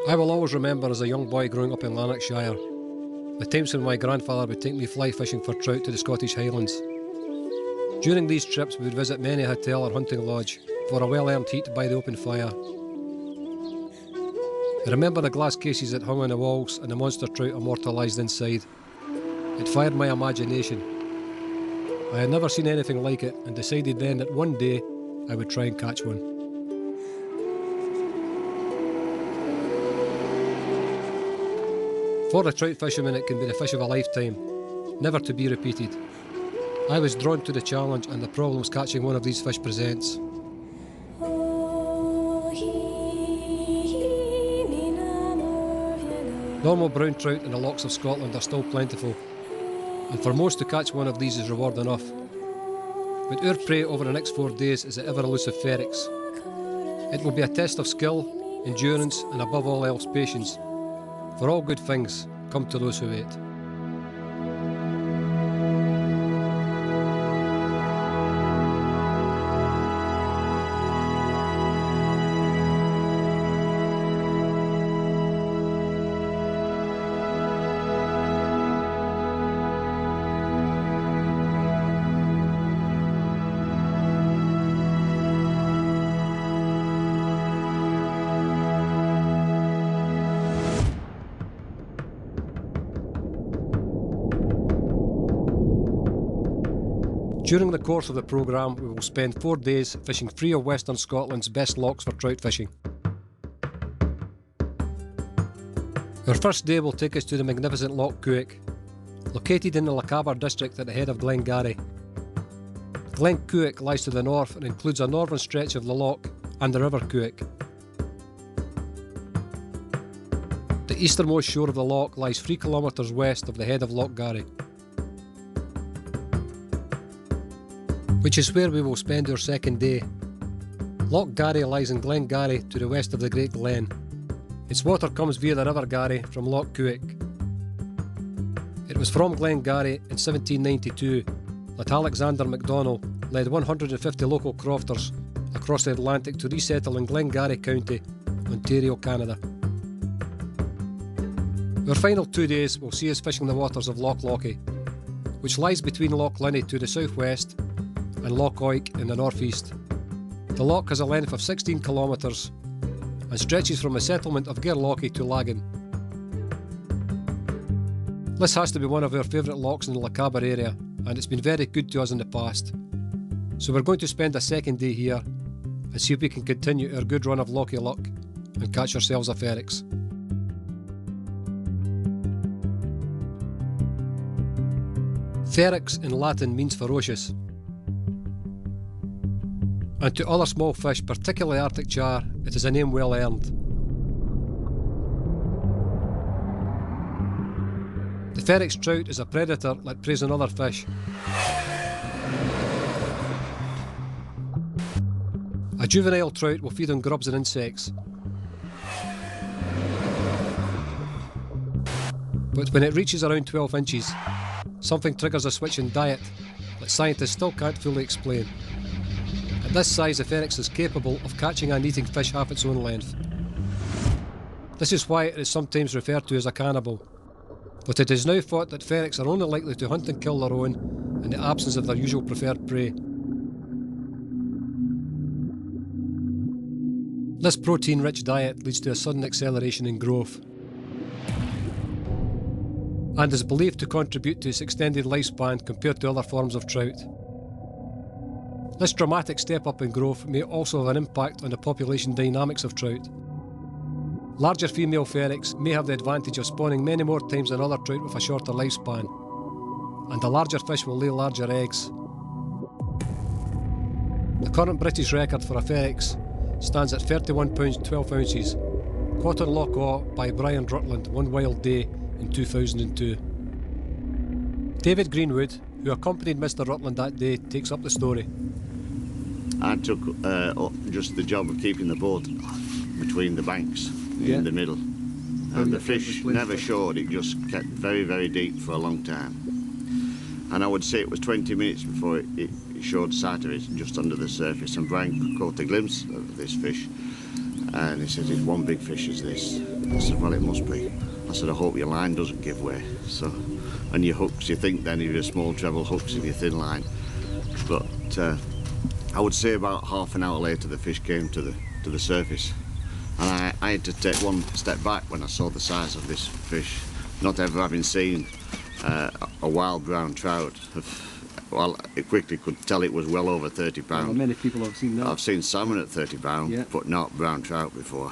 I will always remember as a young boy growing up in Lanarkshire, the times when my grandfather would take me fly fishing for trout to the Scottish Highlands. During these trips we would visit many a hotel or hunting lodge for a well-earned heat by the open fire. I remember the glass cases that hung on the walls and the monster trout immortalised inside. It fired my imagination. I had never seen anything like it and decided then that one day I would try and catch one. For the trout fisherman, it can be the fish of a lifetime, never to be repeated. I was drawn to the challenge and the problems catching one of these fish presents. Normal brown trout in the lochs of Scotland are still plentiful, and for most to catch one of these is reward enough. But our prey over the next 4 days is the ever-elusive ferox. It will be a test of skill, endurance and above all else patience. For all good things come to those who wait. During the course of the programme, we will spend 4 days fishing 3 of Western Scotland's best lochs for trout fishing. Our first day will take us to the magnificent Loch Cuick, located in the Lochaber district at the head of Glengarry. Glen Cuick lies to the north and includes a northern stretch of the loch and the River Cuick. The easternmost shore of the loch lies 3 kilometres west of the head of Lochgarry, which is where we will spend our second day. Lochgarry lies in Glengarry to the west of the Great Glen. Its water comes via the River Garry from Loch Cuick. It was from Glengarry in 1792 that Alexander MacDonald led 150 local crofters across the Atlantic to resettle in Glengarry County, Ontario, Canada. Our final 2 days will see us fishing the waters of Loch Lochy, which lies between Loch Linnhe to the southwest and Loch Oik in the northeast. The loch has a length of 16 kilometres and stretches from the settlement of Gairlochie to Laggan. This has to be one of our favourite lochs in the Lochaber area, and it's been very good to us in the past. So we're going to spend a second day here and see if we can continue our good run of Lochie luck and catch ourselves a ferox. Ferox in Latin means ferocious, and to other small fish, particularly Arctic char, it is a name well earned. The ferox trout is a predator that preys on other fish. A juvenile trout will feed on grubs and insects. But when it reaches around 12 inches, something triggers a switch in diet that scientists still can't fully explain. At this size, the ferox is capable of catching and eating fish half its own length. This is why it is sometimes referred to as a cannibal, but it is now thought that ferox are only likely to hunt and kill their own in the absence of their usual preferred prey. This protein-rich diet leads to a sudden acceleration in growth, and is believed to contribute to its extended lifespan compared to other forms of trout. This dramatic step up in growth may also have an impact on the population dynamics of trout. Larger female ferox may have the advantage of spawning many more times than other trout with a shorter lifespan, and the larger fish will lay larger eggs. The current British record for a ferox stands at 31 pounds 12 ounces, caught on Loch Awe by Brian Rutland one wild day in 2002. David Greenwood, who accompanied Mr. Rutland that day, takes up the story. I took just the job of keeping the boat between the banks in the middle, and the fish never showed. It just kept very, very deep for a long time. And I would say it was 20 minutes before it showed sight of it just under the surface, and Brian caught a glimpse of this fish, and he said, "It's one big fish, is this?" I said, "Well, it must be." I said, "I hope your line doesn't give way." So, and your hooks, you think then if you're small treble hooks in your thin line, but I would say about half an hour later the fish came to the surface, and I had to take one step back when I saw the size of this fish, not ever having seen a wild brown trout. Well, I quickly could tell it was well over 30 pounds. Well, many people have seen that. I've seen salmon at 30 pounds, yeah, but not brown trout before.